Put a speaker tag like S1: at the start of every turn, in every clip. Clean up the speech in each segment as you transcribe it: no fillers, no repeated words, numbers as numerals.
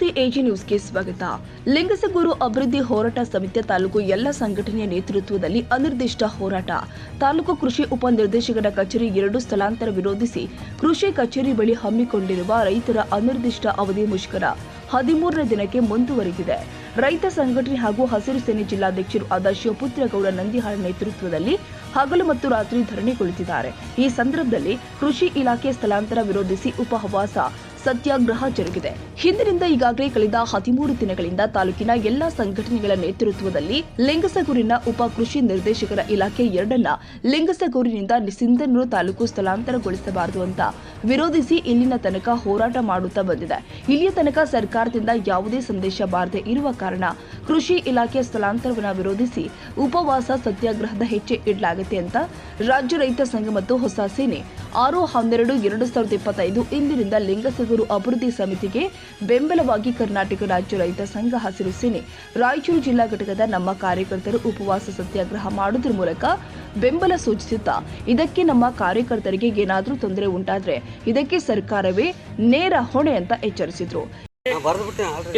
S1: ನಮಸ್ತೆ, ಎಜಿ ನ್ಯೂಸ್ಗೆ ಸ್ವಾಗತ. ಲಿಂಗಸಗೂರು ಅಭಿವೃದ್ಧಿ ಹೋರಾಟ ಸಮಿತಿಯ ತಾಲೂಕು ಎಲ್ಲ ಸಂಘಟನೆಯ ನೇತೃತ್ವದಲ್ಲಿ ಅನಿರ್ದಿಷ್ಟ ಹೋರಾಟ. ತಾಲೂಕು ಕೃಷಿ ಉಪನಿರ್ದೇಶಕರ ಕಚೇರಿ 2 ಸ್ಥಳಾಂತರ ವಿರೋಧಿಸಿ ಕೃಷಿ ಕಚೇರಿ ಬಳಿ ಹಮ್ಮಿಕೊಂಡಿರುವ ರೈತರ ಅನಿರ್ದಿಷ್ಟ ಅವಧಿ ಮುಷ್ಕರ 13ನೇ ದಿನಕ್ಕೆ ಮುಂದುವರೆದಿದೆ. ರೈತ ಸಂಘಟನೆ ಹಾಗೂ ಹಸಿರು ಸೇನೆ ಜಿಲ್ಲಾಧ್ಯಕ್ಷರು ಆದ ಶಿವಪುತ್ರಗೌಡ ನಂದಿಹಾಳ್ ನೇತೃತ್ವದಲ್ಲಿ ಹಗಲು ಮತ್ತು ರಾತ್ರಿ ಧರಣಿ ಕುಳಿತಿದ್ದಾರೆ. ಈ ಸಂದರ್ಭದಲ್ಲಿ ಕೃಷಿ ಇಲಾಖೆ ಸ್ಥಳಾಂತರ ವಿರೋಧಿಸಿ ಉಪವಾಸ ಸತ್ಯಾಗ್ರಹ ಜರುಗಿದೆ. ಹಿಂದಿನಿಂದ ಈಗಾಗಲೇ ಕಳೆದ 13 ದಿನಗಳಿಂದ ತಾಲೂಕಿನ ಎಲ್ಲಾ ಸಂಘಟನೆಗಳ ನೇತೃತ್ವದಲ್ಲಿ ಲಿಂಗಸಗೂರಿನ ಉಪ ಕೃಷಿ ನಿರ್ದೇಶಕರ ಇಲಾಖೆ 2ನ್ನ ಲಿಂಗಸಗೂರಿನಿಂದ ಸಿಂಧನೂರು ತಾಲೂಕು ಸ್ಥಳಾಂತರಗೊಳಿಸಬಾರದು ಅಂತ ವಿರೋಧಿಸಿ ಇಲ್ಲಿನ ತನಕ ಹೋರಾಟ ಮಾಡುತ್ತಾ ಬಂದಿದೆ. ಇಲ್ಲಿಯ ತನಕ ಸರ್ಕಾರದಿಂದ ಯಾವುದೇ ಸಂದೇಶ ಬಾರದೆ ಇರುವ ಕಾರಣ ಕೃಷಿ ಇಲಾಖೆ ಸ್ಥಳಾಂತರವನ್ನು ವಿರೋಧಿಸಿ ಉಪವಾಸ ಸತ್ಯಾಗ್ರಹದ ಹೆಜ್ಜೆ ಇಡಲಾಗಿದೆ ಅಂತ ರಾಜ್ಯ ರೈತ ಸಂಘ ಮತ್ತು ಹೊಸ ಸೇನೆ 6/12/2025 ಇಂದಿನಿಂದ ಲಿಂಗಸಗೂರು ಅಭಿವೃದ್ಧಿ ಸಮಿತಿಗೆ ಬೆಂಬಲವಾಗಿ ಕರ್ನಾಟಕ ರಾಜ್ಯ ರೈತ ಸಂಘ ಹಸಿರು ಸೇನೆ ರಾಯಚೂರು ಜಿಲ್ಲಾ ಘಟಕದ ನಮ್ಮ ಕಾರ್ಯಕರ್ತರು ಉಪವಾಸ ಸತ್ಯಾಗ್ರಹ ಮಾಡುವುದರ ಮೂಲಕ ಬೆಂಬಲ ಸೂಚಿಸುತ್ತಾ, ಇದಕ್ಕೆ ನಮ್ಮ ಕಾರ್ಯಕರ್ತರಿಗೆ ಏನಾದರೂ ತೊಂದರೆ ಉಂಟಾದರೆ ಇದಕ್ಕೆ ಸರ್ಕಾರವೇ ನೇರ ಹೊಣೆ ಅಂತ ಎಚ್ಚರಿಸಿದರು.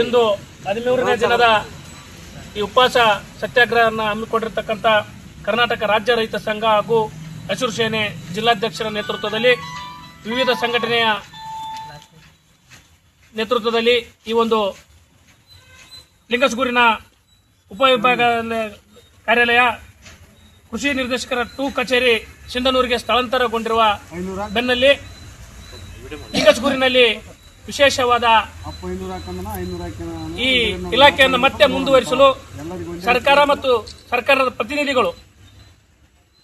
S2: ಇಂದು 13ನೇ ದಿನದ ಈ ಉಪವಾಸ ಸತ್ಯಾಗ್ರಹವನ್ನು ಹಮ್ಮಿಕೊಂಡಿರತಕ್ಕಂಥ ಕರ್ನಾಟಕ ರಾಜ್ಯ ರೈತ ಸಂಘ ಹಾಗೂ ಹಸಿರು ಸೇನೆ ಜಿಲ್ಲಾಧ್ಯಕ್ಷರ ನೇತೃತ್ವದಲ್ಲಿ ವಿವಿಧ ಸಂಘಟನೆಯ ನೇತೃತ್ವದಲ್ಲಿ ಈ ಒಂದು ಲಿಂಗಸಗೂರಿನ ಉಪವಿಭಾಗ ಕಾರ್ಯಾಲಯ ಕೃಷಿ ನಿರ್ದೇಶಕರ 2 ಕಚೇರಿ ಸಿಂಧನೂರಿಗೆ ಸ್ಥಳಾಂತರಗೊಂಡಿರುವ ಬೆನ್ನಲ್ಲಿ ಲಿಂಗಸಗೂರಿನಲ್ಲಿ ವಿಶೇಷವಾದ ಈ ಇಲಾಖೆಯನ್ನು ಮತ್ತೆ ಮುಂದುವರಿಸಲು ಸರ್ಕಾರ ಮತ್ತು ಸರ್ಕಾರದ ಪ್ರತಿನಿಧಿಗಳು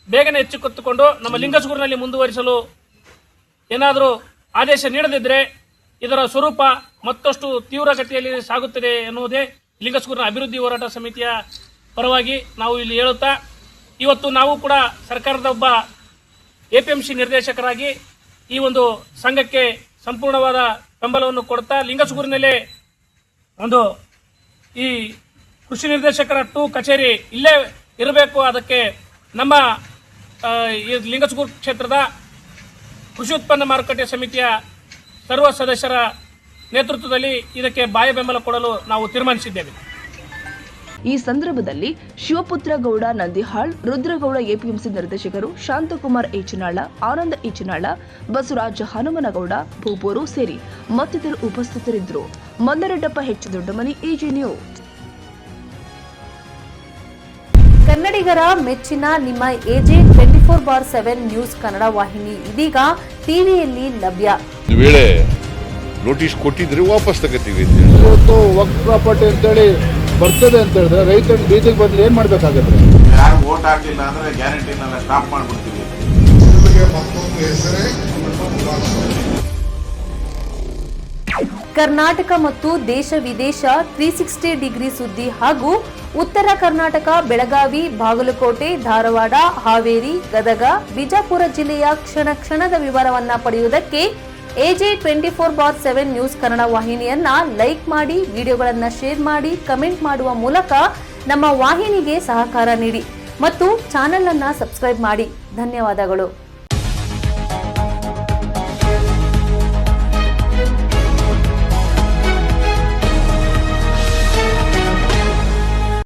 S2: ಬೇಗನೆ ಎಚ್ಚೆತ್ತುಕೊಂಡು ನಮ್ಮ ಲಿಂಗಸಗೂರಿನಲ್ಲಿ ಮುಂದುವರಿಸಲು ಏನಾದರೂ ಆದೇಶ ನೀಡದಿದ್ದರೆ ಇದರ ಸ್ವರೂಪ ಮತ್ತಷ್ಟು ತೀವ್ರಗತಿಯಲ್ಲಿ ಸಾಗುತ್ತದೆ ಎನ್ನುವುದೇ ಲಿಂಗಸಗೂರಿನ ಅಭಿವೃದ್ಧಿ ಹೋರಾಟ ಸಮಿತಿಯ ಪರವಾಗಿ ನಾವು ಇಲ್ಲಿ ಹೇಳುತ್ತಾ, ಇವತ್ತು ನಾವು ಕೂಡ ಸರ್ಕಾರದ ಒಬ್ಬ APMC ನಿರ್ದೇಶಕರಾಗಿ ಈ ಒಂದು ಸಂಘಕ್ಕೆ ಸಂಪೂರ್ಣವಾದ ಬೆಂಬಲವನ್ನು ಕೊಡುತ್ತಾ ಲಿಂಗಸಗೂರಿನಲ್ಲಿ ಒಂದು ಈ ಕೃಷಿ ನಿರ್ದೇಶಕರ 2 ಕಚೇರಿ ಇಲ್ಲೇ ಇರಬೇಕು. ಅದಕ್ಕೆ ನಮ್ಮ ಲಿಂಗಸಗೂರು ಕ್ಷೇತ್ರದ ಕೃಷಿ ಉತ್ಪನ್ನ ಮಾರುಕಟ್ಟೆ ಸಮಿತಿಯ ಸರ್ವ ಸದಸ್ಯರ ನೇತೃತ್ವದಲ್ಲಿ ಇದಕ್ಕೆ ಬಾಹ್ಯ ಬೆಂಬಲ ಕೊಡಲು ನಾವು ತೀರ್ಮಾನಿಸಿದ್ದೇವೆ.
S1: ಈ ಸಂದರ್ಭದಲ್ಲಿ ಶಿವಪುತ್ರಗೌಡ ನಂದಿಹಾಳ್, ರುದ್ರಗೌಡ APMC ನಿರ್ದೇಶಕರು, ಶಾಂತಕುಮಾರ್ ಏಚನಾಳ, ಆನಂದ ಏಚನಾಳ, ಬಸವರಾಜ ಹನುಮನಗೌಡ, ಭೂಪೂರು ಸೇರಿ ಮತ್ತಿತರರು ಉಪಸ್ಥಿತರಿದ್ದರು. ಮಂದರೆಡ್ಡಪ್ಪ ಹೆಚ್ಚು ದೊಡ್ಡಮನಿ, ಎಜಿ ನ್ಯೂಸ್.
S3: ಕನ್ನಡಿಗರ ಮೆಚ್ಚಿನ ನಿಮ್ಮ ಎಜೆ 24/7 ನ್ಯೂಸ್ ಕನ್ನಡ ವಾಹಿನಿ ಇದೀಗ ಟಿವಿಯಲ್ಲಿ ಲಭ್ಯ.
S4: ವೇಳೆ ನೋಟಿಸ್ ಕೊಟ್ಟಿದ್ರೆ ವಾಪಸ್ ತಗೋತೀವಿ.
S5: ಇವತ್ತು ವಕ್ಫ್ ಪ್ರಾಪರ್ಟಿ ಅಂತೇಳಿ ಬರ್ತದೆ ಅಂತ ಹೇಳಿದ್ರೆ ರೈತರ ಬೀದಿಗೆ ಬಂದ್ರೆ ಏನ್ ಮಾಡ್ಬೇಕಾಗತ್ತೆ?
S6: ಯಾರು ವೋಟ್ ಹಾಕಲಿಲ್ಲ ಅಂದ್ರೆ ಗ್ಯಾರಂಟಿನೆಲ್ಲ ಸ್ಟಾಪ್ ಮಾಡ್ಬಿಡ್ತೀವಿ.
S3: ಕರ್ನಾಟಕ ಮತ್ತು ದೇಶ ವಿದೇಶ 360 ಡಿಗ್ರಿ ಸುದ್ದಿ ಹಾಗೂ ಉತ್ತರ ಕರ್ನಾಟಕ, ಬೆಳಗಾವಿ, ಬಾಗಲಕೋಟೆ, ಧಾರವಾಡ, ಹಾವೇರಿ, ಗದಗ, ಬಿಜಾಪುರ ಜಿಲ್ಲೆಯ ಕ್ಷಣ ಕ್ಷಣದ ವಿವರವನ್ನ ಪಡೆಯುವುದಕ್ಕೆ ಎಜೆ 24/7 ನ್ಯೂಸ್ ಕನ್ನಡ ವಾಹಿನಿಯನ್ನ ಲೈಕ್ ಮಾಡಿ, ವಿಡಿಯೋಗಳನ್ನ ಶೇರ್ ಮಾಡಿ, ಕಮೆಂಟ್ ಮಾಡುವ ಮೂಲಕ ನಮ್ಮ ವಾಹಿನಿಗೆ ಸಹಕಾರ ನೀಡಿ ಮತ್ತು ಚಾನೆಲ್ ಅನ್ನ ಸಬ್ಸ್ಕ್ರೈಬ್ ಮಾಡಿ. ಧನ್ಯವಾದಗಳು.